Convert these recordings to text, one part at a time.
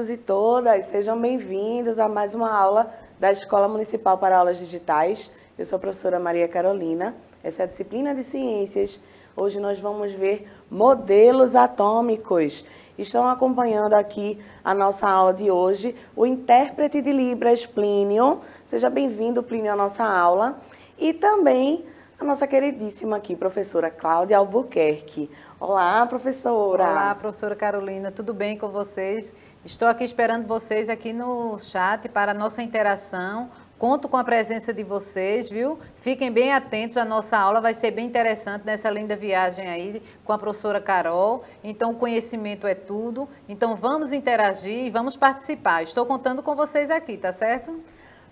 todos e todas, sejam bem-vindos a mais uma aula da Escola Municipal para Aulas Digitais. Eu sou a professora Maria Carolina, essa é a disciplina de Ciências. Hoje nós vamos ver modelos atômicos. Estão acompanhando aqui a nossa aula de hoje o intérprete de Libras, Plínio. Seja bem-vindo, Plínio, à nossa aula. E também a nossa queridíssima aqui, professora Cláudia Albuquerque. Olá, professora. Olá, professora Carolina, tudo bem com vocês? Estou aqui esperando vocês aqui no chat para a nossa interação. Conto com a presença de vocês, viu? Fiquem bem atentos, a nossa aula vai ser bem interessante nessa linda viagem aí com a professora Carol. Então, o conhecimento é tudo. Então, vamos interagir e vamos participar. Estou contando com vocês aqui, tá certo?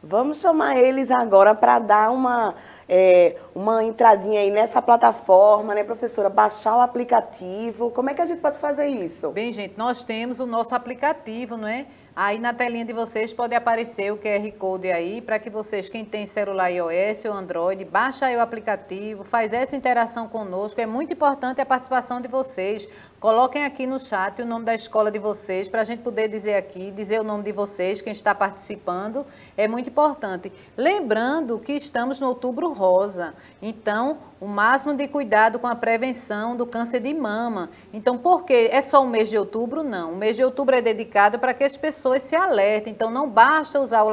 Vamos chamar eles agora para dar uma entradinha aí nessa plataforma, né, professora? Baixar o aplicativo. Como é que a gente pode fazer isso? Bem, gente, nós temos o nosso aplicativo, não é? Aí na telinha de vocês pode aparecer o QR Code aí, para que vocês, quem tem celular iOS ou Android, baixa aí o aplicativo, faz essa interação conosco. É muito importante a participação de vocês. Coloquem aqui no chat o nome da escola de vocês, para a gente poder dizer aqui, dizer o nome de vocês, quem está participando. É muito importante. Lembrando que estamos no Outubro Rosa, então o máximo de cuidado com a prevenção do câncer de mama. Então, por que é só o mês de outubro? Não. O mês de outubro é dedicado para que as pessoas se alertem. Então, não basta usar o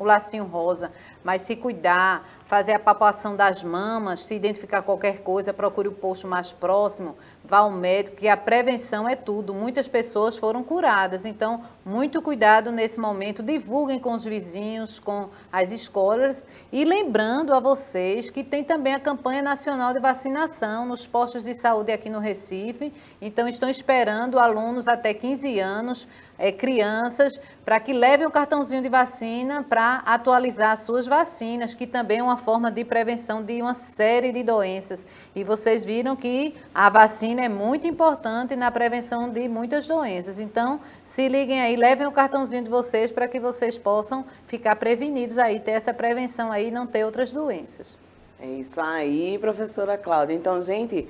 lacinho rosa, mas se cuidar, fazer a palpação das mamas, se identificar qualquer coisa, procure o posto mais próximo, vá ao médico, que a prevenção é tudo. Muitas pessoas foram curadas, então muito cuidado nesse momento, divulguem com os vizinhos, com as escolas e lembrando a vocês que tem também a campanha nacional de vacinação nos postos de saúde aqui no Recife, então estão esperando alunos até 15 anos, crianças, para que levem o cartãozinho de vacina para atualizar as suas vacinas, que também é uma forma de prevenção de uma série de doenças. E vocês viram que a vacina é muito importante na prevenção de muitas doenças. Então, se liguem aí, levem o cartãozinho de vocês para que vocês possam ficar prevenidos aí, ter essa prevenção aí e não ter outras doenças. É isso aí, professora Cláudia. Então, gente,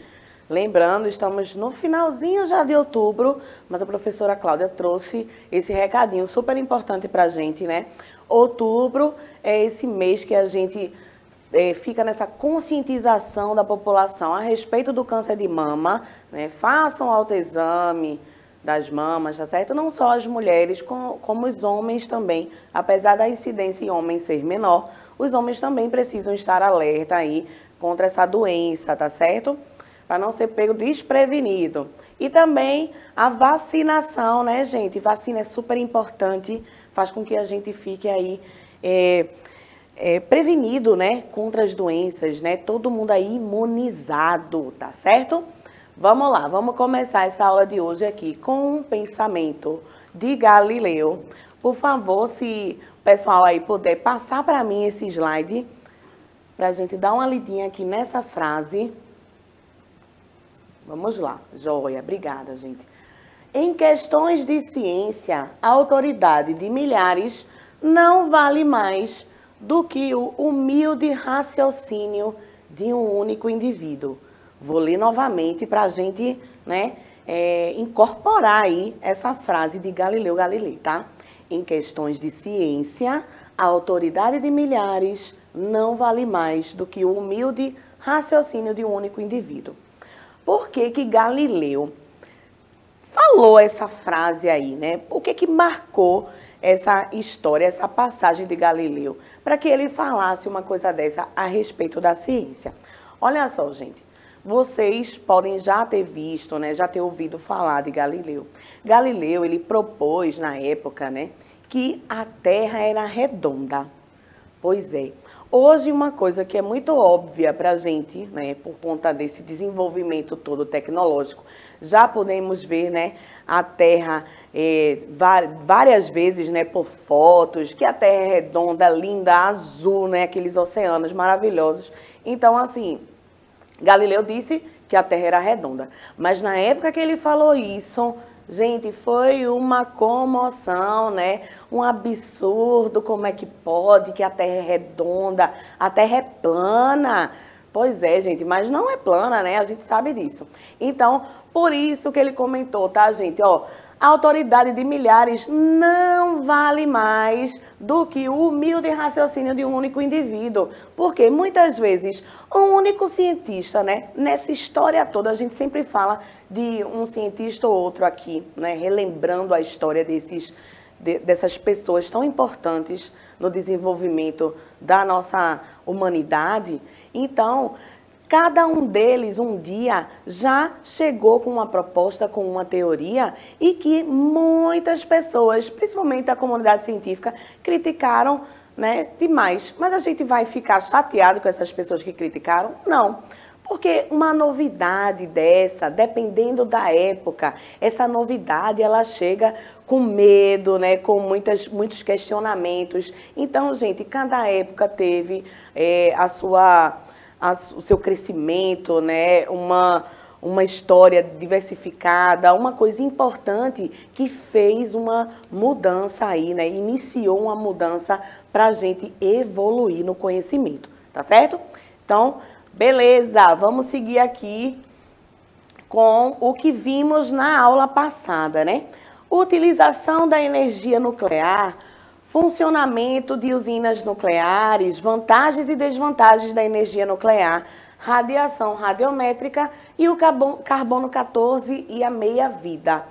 lembrando, estamos no finalzinho já de outubro, mas a professora Cláudia trouxe esse recadinho super importante para a gente, né? Outubro é esse mês que a gente fica nessa conscientização da população a respeito do câncer de mama, né? Façam autoexame das mamas, tá certo? Não só as mulheres, como os homens também. Apesar da incidência em homens ser menor, os homens também precisam estar alerta aí contra essa doença, tá certo? Para não ser pego desprevenido. E também a vacinação, né, gente? Vacina é super importante, faz com que a gente fique aí prevenido, né, contra as doenças, né? Todo mundo aí imunizado, tá certo? Vamos lá, vamos começar essa aula de hoje aqui com um pensamento de Galileu. Por favor, se o pessoal aí puder passar para mim esse slide, para a gente dar uma lidinha aqui nessa frase. Vamos lá, joia, obrigada, gente. Em questões de ciência, a autoridade de milhares não vale mais do que o humilde raciocínio de um único indivíduo. Vou ler novamente para a gente, né, incorporar aí essa frase de Galileu Galilei, tá? Em questões de ciência, a autoridade de milhares não vale mais do que o humilde raciocínio de um único indivíduo. Por que que Galileu falou essa frase aí, né? O que que marcou essa história, essa passagem de Galileu, para que ele falasse uma coisa dessa a respeito da ciência? Olha só, gente, vocês podem já ter visto, né, já ter ouvido falar de Galileu. Galileu, ele propôs na época, né, que a Terra era redonda. Pois é. Hoje, uma coisa que é muito óbvia para a gente, né, por conta desse desenvolvimento todo tecnológico, já podemos ver, né, a Terra várias vezes, né, por fotos, que a Terra é redonda, linda, azul, né, aqueles oceanos maravilhosos. Então, assim, Galileu disse que a Terra era redonda, mas na época que ele falou isso, gente, foi uma comoção, né? Um absurdo, como é que pode, que a Terra é redonda, a Terra é plana. Pois é, gente, mas não é plana, né? A gente sabe disso. Então, por isso que ele comentou, tá, gente? Ó, a autoridade de milhares não vale mais do que o humilde raciocínio de um único indivíduo. Porque muitas vezes um único cientista, né? Nessa história toda, a gente sempre fala de um cientista ou outro aqui, né? Relembrando a história dessas pessoas tão importantes no desenvolvimento da nossa humanidade. Então, cada um deles, um dia, já chegou com uma proposta, com uma teoria, e que muitas pessoas, principalmente a comunidade científica, criticaram, né, demais. Mas a gente vai ficar chateado com essas pessoas que criticaram? Não. Porque uma novidade dessa, dependendo da época, essa novidade ela chega com medo, né, com muitos questionamentos. Então, gente, cada época teve o seu crescimento, né, uma história diversificada, uma coisa importante que fez uma mudança aí, né, iniciou uma mudança para a gente evoluir no conhecimento, tá certo? Então, beleza, vamos seguir aqui com o que vimos na aula passada, né? Utilização da energia nuclear, funcionamento de usinas nucleares, vantagens e desvantagens da energia nuclear, radiação radiométrica e o carbono 14 e a meia-vida.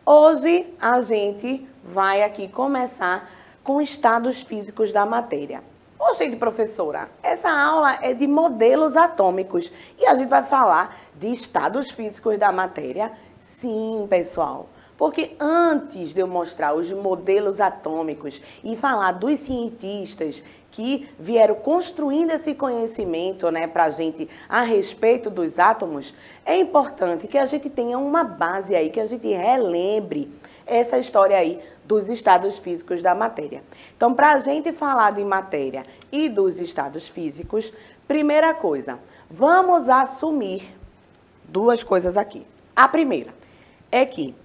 Hoje a gente vai aqui começar com estados físicos da matéria. Ô, gente, professora, essa aula é de modelos atômicos e a gente vai falar de estados físicos da matéria? Sim, pessoal. Porque antes de eu mostrar os modelos atômicos e falar dos cientistas que vieram construindo esse conhecimento, né, para a gente a respeito dos átomos, é importante que a gente tenha uma base aí, que a gente relembre essa história aí dos estados físicos da matéria. Então, para a gente falar de matéria e dos estados físicos, primeira coisa, vamos assumir duas coisas aqui. A primeira é que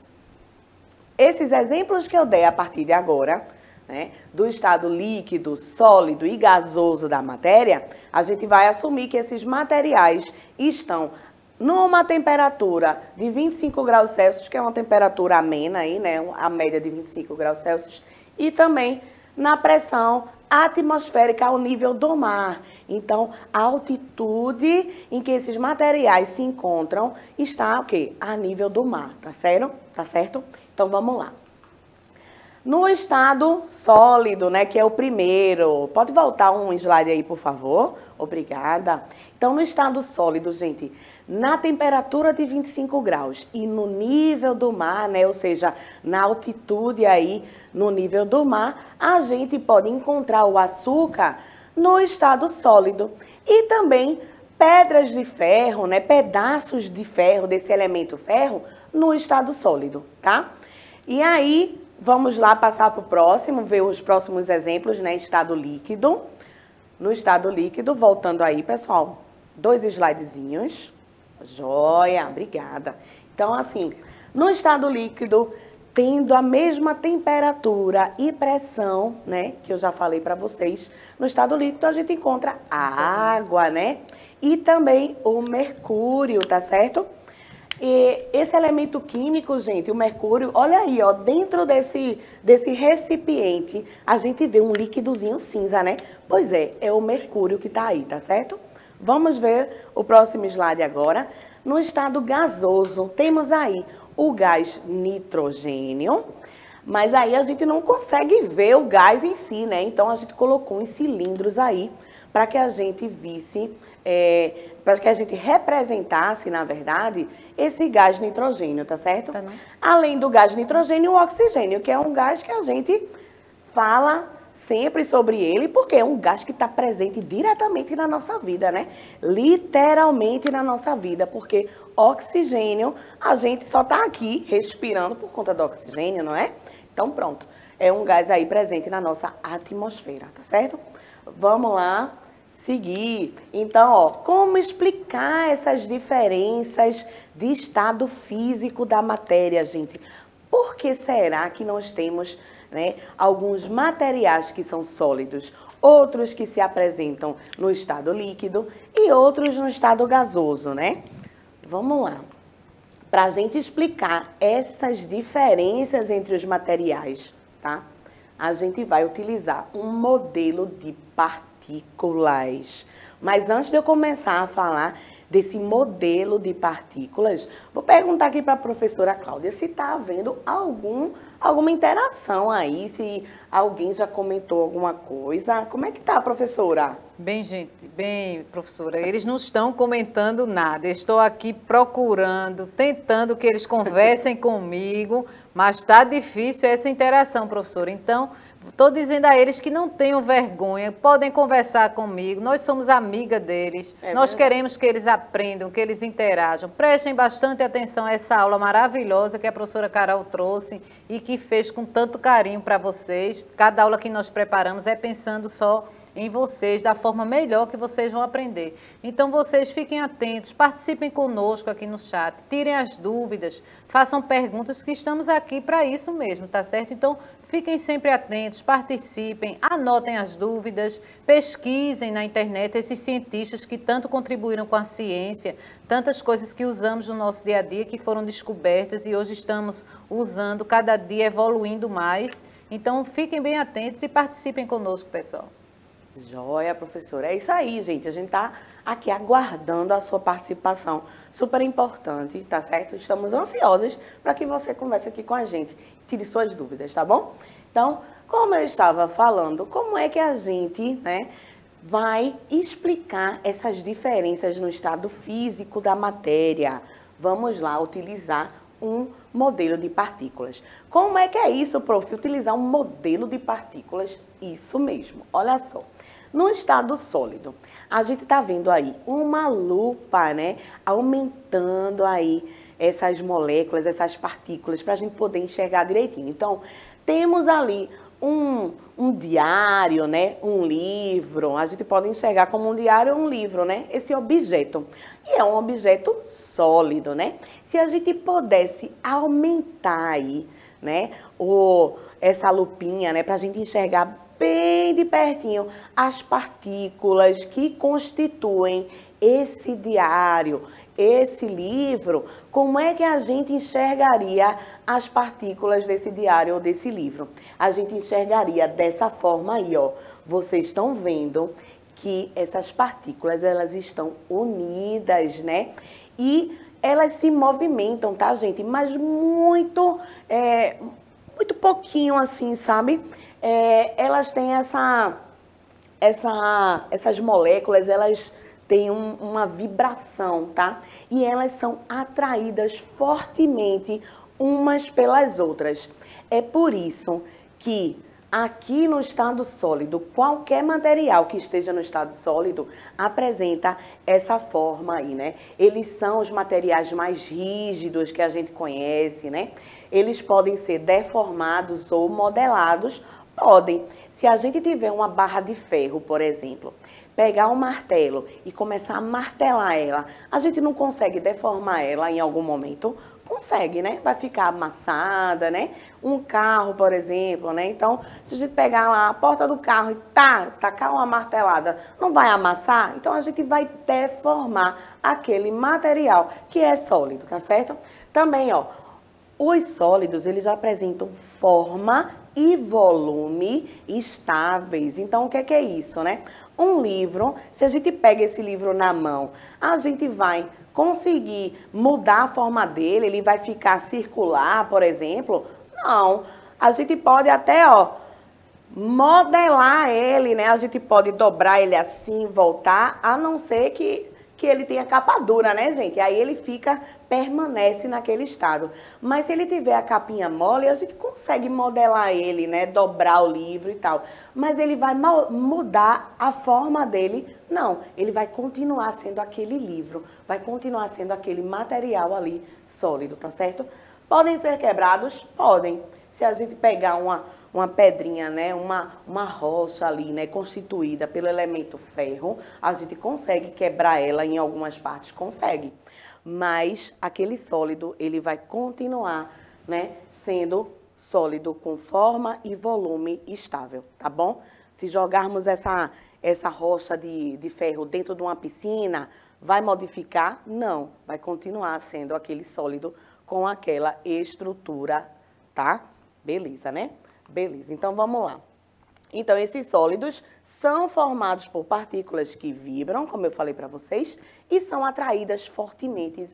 esses exemplos que eu dei a partir de agora, né, do estado líquido, sólido e gasoso da matéria, a gente vai assumir que esses materiais estão numa temperatura de 25 graus Celsius, que é uma temperatura amena aí, né, a média de 25 graus Celsius, e também na pressão atmosférica ao nível do mar. Então, a altitude em que esses materiais se encontram está o quê? A nível do mar, tá certo? Tá certo? Então, vamos lá. No estado sólido, né, que é o primeiro. Pode voltar um slide aí, por favor? Obrigada. Então, no estado sólido, gente, na temperatura de 25 graus e no nível do mar, né, ou seja, na altitude aí, no nível do mar, a gente pode encontrar o açúcar no estado sólido e também pedras de ferro, né, pedaços de ferro, desse elemento ferro, no estado sólido, tá? E aí, vamos lá passar para o próximo, ver os próximos exemplos, né, estado líquido. No estado líquido, voltando aí, pessoal, 2 slidezinhos. Joia, obrigada. Então, assim, no estado líquido, tendo a mesma temperatura e pressão, né, que eu já falei para vocês, no estado líquido a gente encontra a água, né, e também o mercúrio, tá certo? E esse elemento químico, gente, o mercúrio, olha aí, ó, dentro desse recipiente, a gente vê um líquidozinho cinza, né? Pois é o mercúrio que tá aí, tá certo? Vamos ver o próximo slide agora. No estado gasoso, temos aí o gás nitrogênio, mas aí a gente não consegue ver o gás em si, né? Então, a gente colocou em cilindros aí para que a gente visse, para que a gente representasse, na verdade, esse gás nitrogênio, tá certo? Tá, além do gás nitrogênio, o oxigênio, que é um gás que a gente fala sempre sobre ele, porque é um gás que está presente diretamente na nossa vida, né? Literalmente na nossa vida, porque oxigênio, a gente só está aqui respirando por conta do oxigênio, não é? Então, pronto. É um gás aí presente na nossa atmosfera, tá certo? Vamos lá seguir. Então, ó, como explicar essas diferenças de estado físico da matéria, gente? Por que será que nós temos, né, alguns materiais que são sólidos, outros que se apresentam no estado líquido e outros no estado gasoso, né? Vamos lá. para a gente explicar essas diferenças entre os materiais, tá? A gente vai utilizar um modelo de partículas. Mas antes de eu começar a falar desse modelo de partículas, vou perguntar aqui para a professora Cláudia se está havendo alguma interação aí, se alguém já comentou alguma coisa. Como é que tá, professora? Bem, gente, bem, professora, eles não estão comentando nada. Eu estou aqui procurando, tentando que eles conversem comigo, mas está difícil essa interação, professora. Então, estou dizendo a eles que não tenham vergonha, podem conversar comigo, nós somos amiga deles, nós queremos que eles aprendam, que eles interajam. Prestem bastante atenção a essa aula maravilhosa que a professora Carol trouxe e que fez com tanto carinho para vocês. Cada aula que nós preparamos é pensando só em vocês, da forma melhor que vocês vão aprender. Então, vocês fiquem atentos, participem conosco aqui no chat, tirem as dúvidas, façam perguntas, que estamos aqui para isso mesmo, tá certo? Então, fiquem sempre atentos, participem, anotem as dúvidas, pesquisem na internet esses cientistas que tanto contribuíram com a ciência, tantas coisas que usamos no nosso dia a dia que foram descobertas e hoje estamos usando, cada dia evoluindo mais. Então, fiquem bem atentos e participem conosco, pessoal. Joia, professora. É isso aí, gente. A gente está aqui aguardando a sua participação. Super importante, tá certo? Estamos ansiosos para que você converse aqui com a gente, tire suas dúvidas, tá bom? Então, como eu estava falando, como é que a gente, né, vai explicar essas diferenças no estado físico da matéria? Vamos lá utilizar um modelo de partículas. Como é que é isso, prof? Utilizar um modelo de partículas? Isso mesmo. Olha só. No estado sólido, a gente está vendo aí uma lupa, né? Aumentando aí essas moléculas, essas partículas, para a gente poder enxergar direitinho. Então, temos ali um diário, né? Um livro. A gente pode enxergar como um diário ou um livro, né? Esse objeto. E é um objeto sólido, né? Se a gente pudesse aumentar aí, né? Essa lupinha, né? Para a gente enxergar bem de pertinho as partículas que constituem esse diário, esse livro, como é que a gente enxergaria as partículas desse diário ou desse livro? A gente enxergaria dessa forma aí, ó. Vocês estão vendo que essas partículas, elas estão unidas, né? E elas se movimentam, tá, gente? Mas muito pouquinho assim, sabe? Elas têm essas moléculas, elas têm uma vibração, tá? E elas são atraídas fortemente umas pelas outras. É por isso que aqui no estado sólido, qualquer material que esteja no estado sólido apresenta essa forma aí, né? Eles são os materiais mais rígidos que a gente conhece, né? Eles podem ser deformados ou modelados. Podem. Se a gente tiver uma barra de ferro, por exemplo, pegar um martelo e começar a martelar ela, a gente não consegue deformar ela em algum momento? Consegue, né? Vai ficar amassada, né? Um carro, por exemplo, né? Então, se a gente pegar lá a porta do carro e tacar uma martelada, não vai amassar? Então, a gente vai deformar aquele material que é sólido, tá certo? Também, ó, os sólidos, eles apresentam forma e volume estáveis. Então, o que é isso, né? Um livro, se a gente pega esse livro na mão, a gente vai conseguir mudar a forma dele, ele vai ficar circular, por exemplo? Não. A gente pode até, ó, modelar ele, né? A gente pode dobrar ele assim, voltar, a não ser que ele tenha capa dura, né, gente? Aí ele permanece naquele estado. Mas se ele tiver a capinha mole, a gente consegue modelar ele, né? Dobrar o livro e tal. Mas ele vai mudar a forma dele? Não, ele vai continuar sendo aquele livro, vai continuar sendo aquele material ali sólido, tá certo? Podem ser quebrados? Podem. Se a gente pegar uma pedrinha, né, uma rocha ali, né, constituída pelo elemento ferro, a gente consegue quebrar ela em algumas partes, consegue. Mas aquele sólido, ele vai continuar, né, sendo sólido com forma e volume estável, tá bom? Se jogarmos essa rocha de ferro dentro de uma piscina, Vai modificar? Não, vai continuar sendo aquele sólido com aquela estrutura, tá? Beleza, né? Beleza, então vamos lá. Então, esses sólidos são formados por partículas que vibram, como eu falei para vocês, e são atraídas fortemente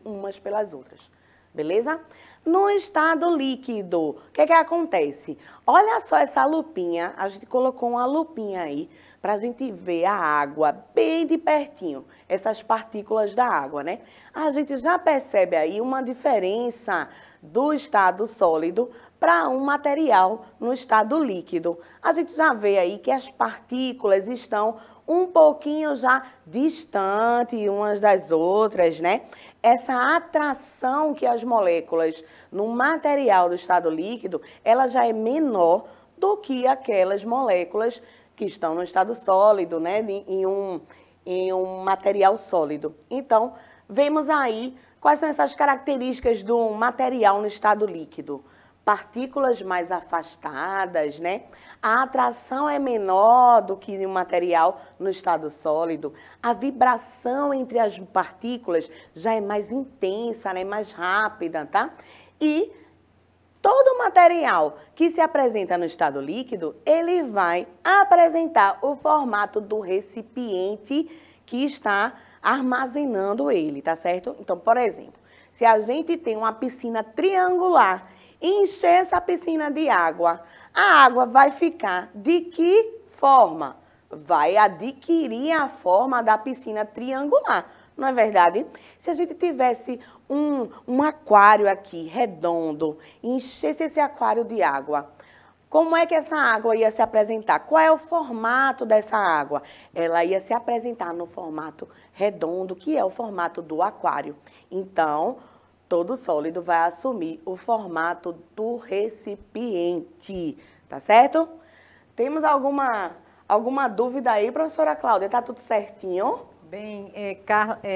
umas pelas outras. Beleza? No estado líquido, o que acontece? Olha só essa lupinha, a gente colocou uma lupinha aí para a gente ver a água bem de pertinho, essas partículas da água, né? A gente já percebe aí uma diferença do estado sólido para um material no estado líquido. A gente já vê aí que as partículas estão um pouquinho já distante umas das outras, né? Essa atração que as moléculas no material do estado líquido, ela já é menor do que aquelas moléculas que estão no estado sólido, né? Em um material sólido. Então, vemos aí quais são essas características do material no estado líquido. Partículas mais afastadas, né? A atração é menor do que o material no estado sólido. A vibração entre as partículas já é mais intensa, né? Mais rápida, tá? E todo material que se apresenta no estado líquido, ele vai apresentar o formato do recipiente que está armazenando ele, tá certo? Então, por exemplo, se a gente tem uma piscina triangular, encher essa piscina de água, a água vai ficar de que forma? Vai adquirir a forma da piscina triangular, não é verdade? Se a gente tivesse um aquário aqui, redondo, e enchesse esse aquário de água, como é que essa água ia se apresentar? Qual é o formato dessa água? Ela ia se apresentar no formato redondo, que é o formato do aquário. Então, todo sólido vai assumir o formato do recipiente, tá certo? Temos alguma dúvida aí, professora Cláudia? Tá tudo certinho? Bem,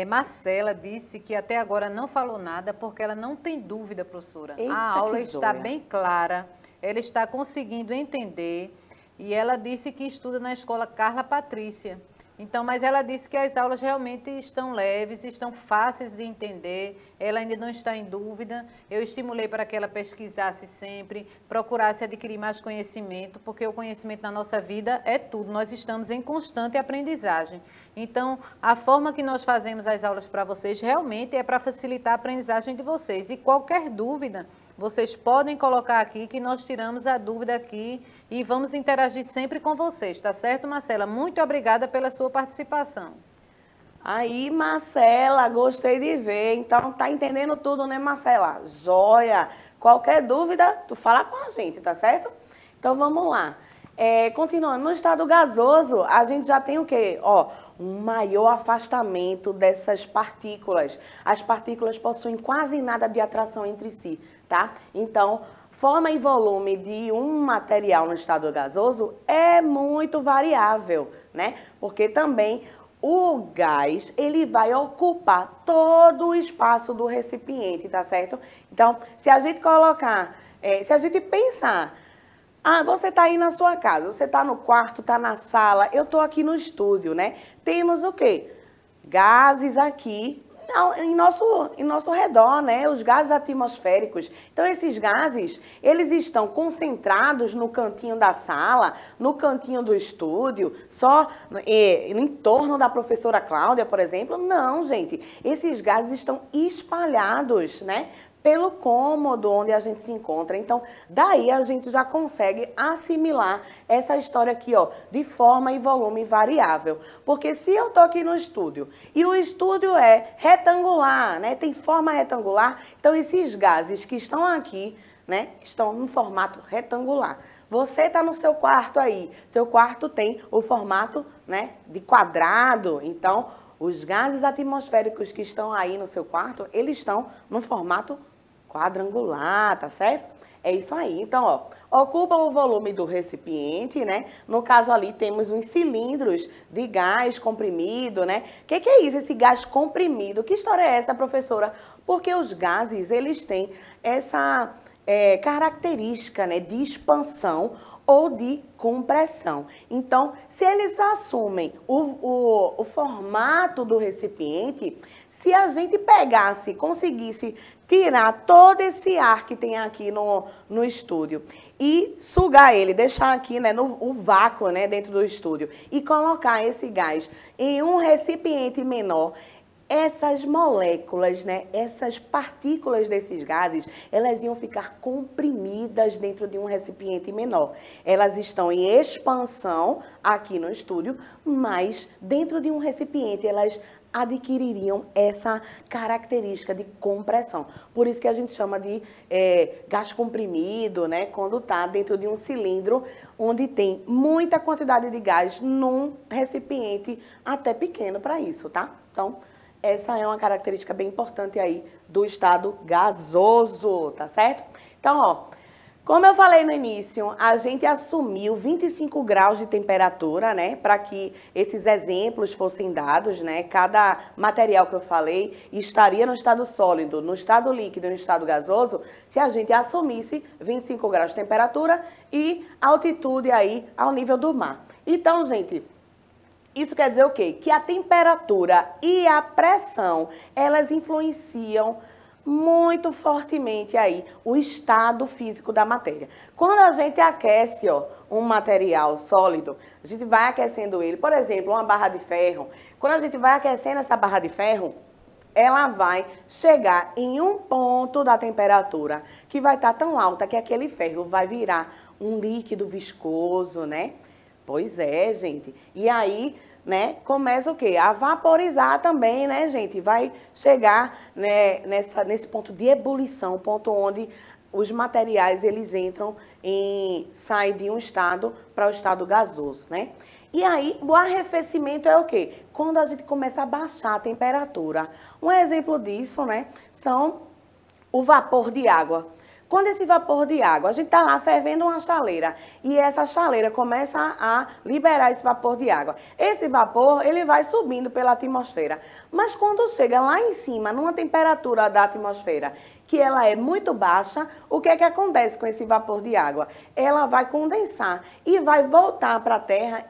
Marcela disse que até agora não falou nada porque ela não tem dúvida, professora. Eita, a aula que está joia. bem clara, ela está conseguindo entender e ela disse que estuda na escola Carla Patrícia. Então, mas ela disse que as aulas realmente estão leves, estão fáceis de entender, ela ainda não está em dúvida. Eu estimulei para que ela pesquisasse sempre, procurasse adquirir mais conhecimento, porque o conhecimento na nossa vida é tudo, nós estamos em constante aprendizagem. Então, a forma que nós fazemos as aulas para vocês realmente é para facilitar a aprendizagem de vocês. E qualquer dúvida, vocês podem colocar aqui que nós tiramos a dúvida aqui e vamos interagir sempre com vocês, tá certo, Marcela? Muito obrigada pela sua participação. Aí, Marcela, gostei de ver. Então, tá entendendo tudo, né, Marcela? Joia! Qualquer dúvida, tu fala com a gente, tá certo? Então, vamos lá. Continuando, no estado gasoso, a gente já tem o quê? Ó, um maior afastamento dessas partículas. As partículas possuem quase nada de atração entre si, tá? Então, forma e volume de um material no estado gasoso é muito variável, né? Porque também o gás, ele vai ocupar todo o espaço do recipiente, tá certo? Então, se a gente colocar, se a gente pensar, você está aí na sua casa, você está no quarto, está na sala, eu estou aqui no estúdio, né? Temos o quê? Gases aqui em nosso redor, né? Os gases atmosféricos. Então, esses gases, eles estão concentrados no cantinho da sala, no cantinho do estúdio, só em torno da professora Cláudia, por exemplo. Não, gente. Esses gases estão espalhados, né? Pelo cômodo onde a gente se encontra. Então, daí a gente já consegue assimilar essa história aqui, ó, de forma e volume variável. Porque se eu tô aqui no estúdio e o estúdio é retangular, né, tem forma retangular, então esses gases que estão aqui, né, estão no formato retangular. Você está no seu quarto aí, seu quarto tem o formato, né, de quadrado, então os gases atmosféricos que estão aí no seu quarto, eles estão no formato quadrangular, tá certo? É isso aí. Então, ó, ocupa o volume do recipiente, né? No caso ali temos uns cilindros de gás comprimido, né? O que é isso, esse gás comprimido? Que história é essa, professora? Porque os gases, eles têm essa característica, né, de expansão ou de compressão. Então, se eles assumem o formato do recipiente, se a gente pegasse, conseguisse tirar todo esse ar que tem aqui no estúdio e sugar ele, deixar aqui, né, o vácuo, né, dentro do estúdio e colocar esse gás em um recipiente menor, essas moléculas, né, essas partículas desses gases, elas iam ficar comprimidas dentro de um recipiente menor. Elas estão em expansão aqui no estúdio, mas dentro de um recipiente elas adquiririam essa característica de compressão. Por isso que a gente chama de gás comprimido, né, quando está dentro de um cilindro onde tem muita quantidade de gás num recipiente até pequeno para isso, tá? Então, essa é uma característica bem importante aí do estado gasoso, tá certo? Então, ó, como eu falei no início, a gente assumiu 25 graus de temperatura, né, para que esses exemplos fossem dados, né? Cada material que eu falei estaria no estado sólido, no estado líquido e no estado gasoso, se a gente assumisse 25 graus de temperatura e altitude aí ao nível do mar. Então, gente, isso quer dizer o quê? Que a temperatura e a pressão, elas influenciam muito fortemente aí o estado físico da matéria. Quando a gente aquece, ó, um material sólido, a gente vai aquecendo ele, por exemplo, uma barra de ferro. Quando a gente vai aquecendo essa barra de ferro, ela vai chegar em um ponto da temperatura que vai estar tão alta que aquele ferro vai virar um líquido viscoso, né? Pois é, gente. E aí, né, começa o quê? A vaporizar também, né, gente? Vai chegar, né, nesse ponto de ebulição, ponto onde os materiais, eles entram saem de um estado para o estado gasoso, né? E aí, o arrefecimento é o quê? Quando a gente começa a baixar a temperatura. Um exemplo disso, né, são o vapor de água. Quando esse vapor de água, a gente está lá fervendo uma chaleira e essa chaleira começa a liberar esse vapor de água. Esse vapor, ele vai subindo pela atmosfera. Mas quando chega lá em cima, numa temperatura da atmosfera, que ela é muito baixa, o que é que acontece com esse vapor de água? Ela vai condensar e vai voltar para a Terra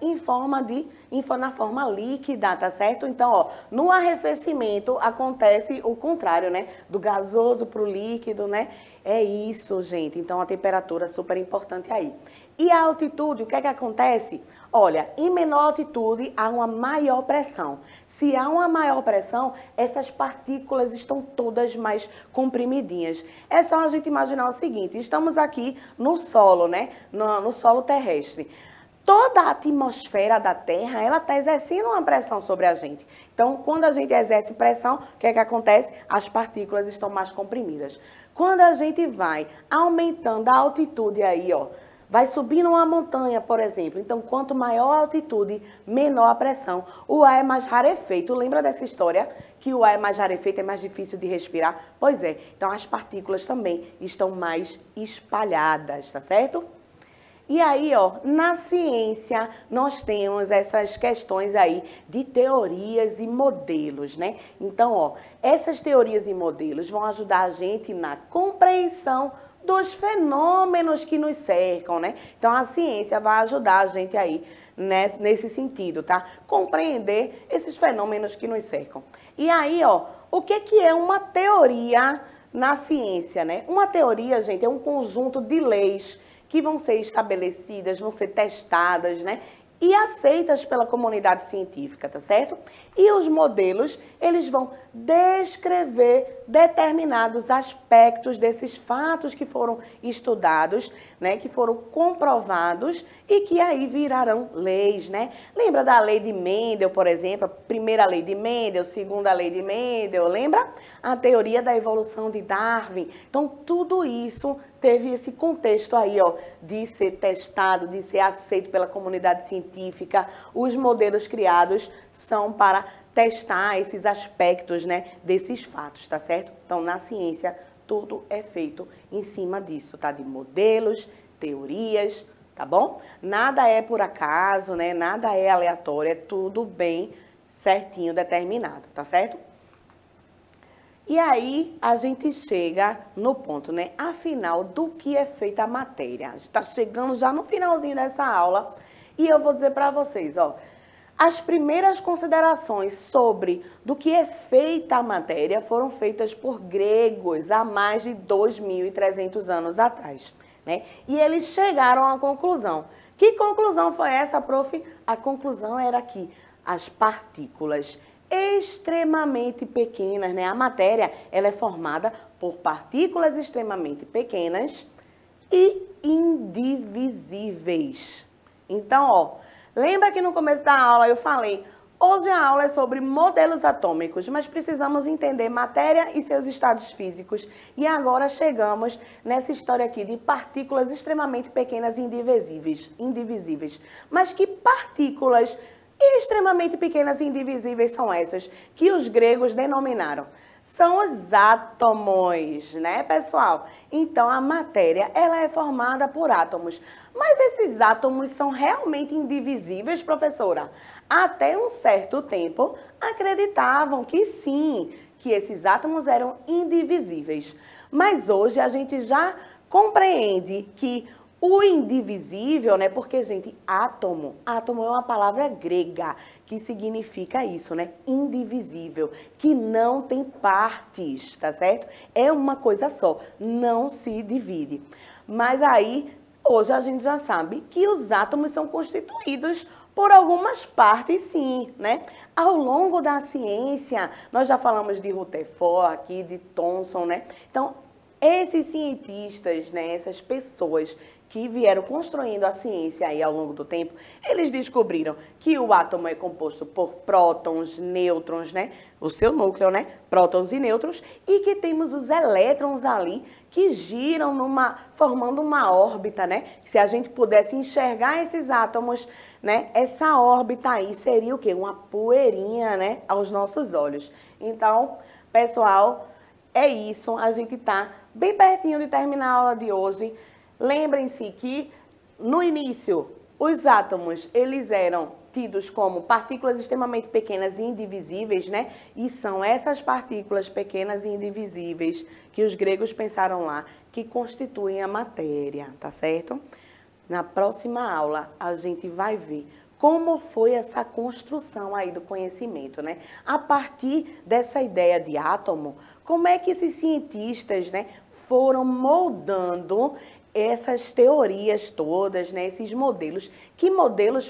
na forma líquida, tá certo? Então, ó, no arrefecimento acontece o contrário, né? Do gasoso para o líquido, né? É isso, gente. Então, a temperatura é super importante aí. E a altitude, o que é que acontece? Olha, em menor altitude há uma maior pressão. Se há uma maior pressão, essas partículas estão todas mais comprimidinhas. É só a gente imaginar o seguinte, estamos aqui no solo, né? No solo terrestre. Toda a atmosfera da Terra, ela está exercendo uma pressão sobre a gente. Então, quando a gente exerce pressão, o que é que acontece? As partículas estão mais comprimidas. Quando a gente vai aumentando a altitude aí, ó, vai subindo uma montanha, por exemplo. Então, quanto maior a altitude, menor a pressão. O ar é mais rarefeito. Lembra dessa história? Que o ar é mais rarefeito, é mais difícil de respirar? Pois é. Então, as partículas também estão mais espalhadas, tá certo? E aí, ó, na ciência, nós temos essas questões aí de teorias e modelos, né? Então, ó, essas teorias e modelos vão ajudar a gente na compreensão dos fenômenos que nos cercam, né? Então, a ciência vai ajudar a gente aí nesse sentido, tá? Compreender esses fenômenos que nos cercam. E aí, ó, o que é uma teoria na ciência, né? Uma teoria, gente, é um conjunto de leis que vão ser estabelecidas, vão ser testadas, né? E aceitas pela comunidade científica, tá certo? E os modelos, eles vão descrever determinados aspectos desses fatos que foram estudados, né, que foram comprovados e que aí virarão leis, né? Lembra da lei de Mendel, por exemplo, a primeira lei de Mendel, segunda lei de Mendel, lembra? A teoria da evolução de Darwin. Então, tudo isso teve esse contexto aí, ó, de ser testado, de ser aceito pela comunidade científica. Os modelos criados são para testar esses aspectos, né, desses fatos, tá certo? Então, na ciência, tudo é feito em cima disso, tá? De modelos, teorias, tá bom? Nada é por acaso, né? Nada é aleatório, é tudo bem certinho, determinado, tá certo? E aí a gente chega no ponto, né? Afinal, do que é feita a matéria? A gente está chegando já no finalzinho dessa aula e eu vou dizer para vocês, ó. As primeiras considerações sobre do que é feita a matéria foram feitas por gregos há mais de 2.300 anos atrás, né? E eles chegaram à conclusão. Que conclusão foi essa, prof? A conclusão era que as partículas extremamente pequenas, né? A matéria, ela é formada por partículas extremamente pequenas e indivisíveis. Então, ó, lembra que no começo da aula eu falei, hoje a aula é sobre modelos atômicos, mas precisamos entender matéria e seus estados físicos. E agora chegamos nessa história aqui de partículas extremamente pequenas e indivisíveis. Mas que partículas extremamente pequenas e indivisíveis são essas que os gregos denominaram? São os átomos, né, pessoal? Então, a matéria, ela é formada por átomos. Mas esses átomos são realmente indivisíveis, professora? Até um certo tempo, acreditavam que sim, que esses átomos eram indivisíveis. Mas hoje a gente já compreende que o indivisível, né? Porque, gente, átomo é uma palavra grega que significa isso, né? Indivisível, que não tem partes, tá certo? É uma coisa só, não se divide. Mas aí, hoje a gente já sabe que os átomos são constituídos por algumas partes, sim, né? Ao longo da ciência, nós já falamos de Rutherford aqui, de Thomson, né? Então, esses cientistas, né? Essas pessoas que vieram construindo a ciência aí ao longo do tempo, eles descobriram que o átomo é composto por prótons, nêutrons, né? O seu núcleo, né? Prótons e nêutrons, e que temos os elétrons ali que giram formando uma órbita, né? Se a gente pudesse enxergar esses átomos, né? Essa órbita aí seria o quê? Uma poeirinha, né? Aos nossos olhos. Então, pessoal, é isso. A gente tá bem pertinho de terminar a aula de hoje. Lembrem-se que, no início, os átomos, eles eram tidos como partículas extremamente pequenas e indivisíveis, né? E são essas partículas pequenas e indivisíveis que os gregos pensaram lá, que constituem a matéria, tá certo? Na próxima aula, a gente vai ver como foi essa construção aí do conhecimento, né? A partir dessa ideia de átomo, como é que esses cientistas, né, foram moldando essas teorias todas, né, esses modelos. Que modelos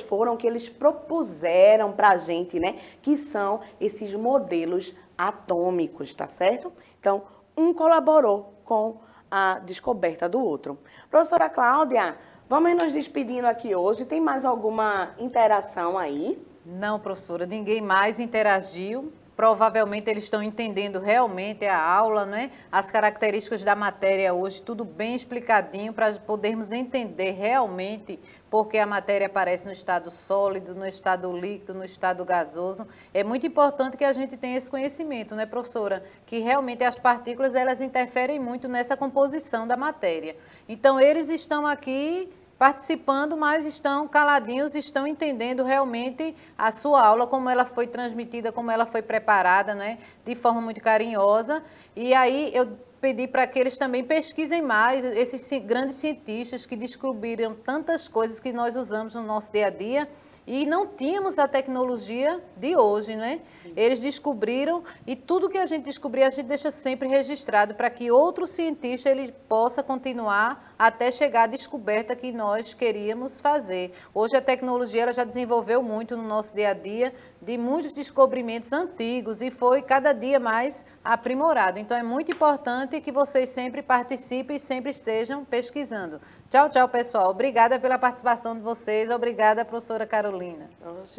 foram que eles propuseram para a gente, né? Que são esses modelos atômicos, tá certo? Então, um colaborou com a descoberta do outro. Professora Cláudia, vamos nos despedindo aqui hoje. Tem mais alguma interação aí? Não, professora, ninguém mais interagiu. Provavelmente eles estão entendendo realmente a aula, né? As características da matéria hoje, tudo bem explicadinho para podermos entender realmente porque a matéria aparece no estado sólido, no estado líquido, no estado gasoso. É muito importante que a gente tenha esse conhecimento, né, professora? Que realmente as partículas, elas interferem muito nessa composição da matéria. Então, eles estão aqui participando, mas estão caladinhos, estão entendendo realmente a sua aula, como ela foi transmitida, como ela foi preparada, né, de forma muito carinhosa. E aí eu pedi para que eles também pesquisem mais esses grandes cientistas que descobriram tantas coisas que nós usamos no nosso dia a dia e não tínhamos a tecnologia de hoje, né? Eles descobriram e tudo que a gente descobrir a gente deixa sempre registrado para que outro cientista ele possa continuar até chegar à descoberta que nós queríamos fazer. Hoje a tecnologia ela já desenvolveu muito no nosso dia a dia de muitos descobrimentos antigos e foi cada dia mais aprimorado. Então é muito importante que vocês sempre participem e sempre estejam pesquisando. Tchau, tchau, pessoal. Obrigada pela participação de vocês. Obrigada, professora Carolina.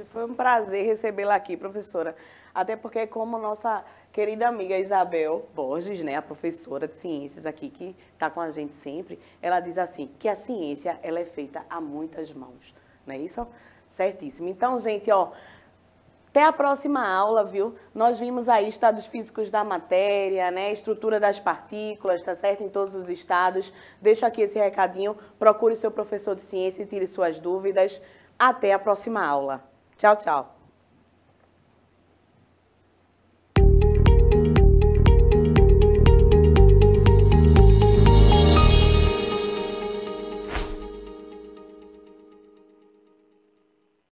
Foi um prazer recebê-la aqui, professora. Até porque, como nossa querida amiga Isabel Borges, né, a professora de ciências aqui, que está com a gente sempre, ela diz assim, que a ciência ela é feita a muitas mãos. Não é isso? Certíssimo. Então, gente, ó, até a próxima aula, viu? Nós vimos aí estados físicos da matéria, né? Estrutura das partículas, tá certo? Em todos os estados. Deixo aqui esse recadinho. Procure seu professor de ciência e tire suas dúvidas. Até a próxima aula. Tchau, tchau.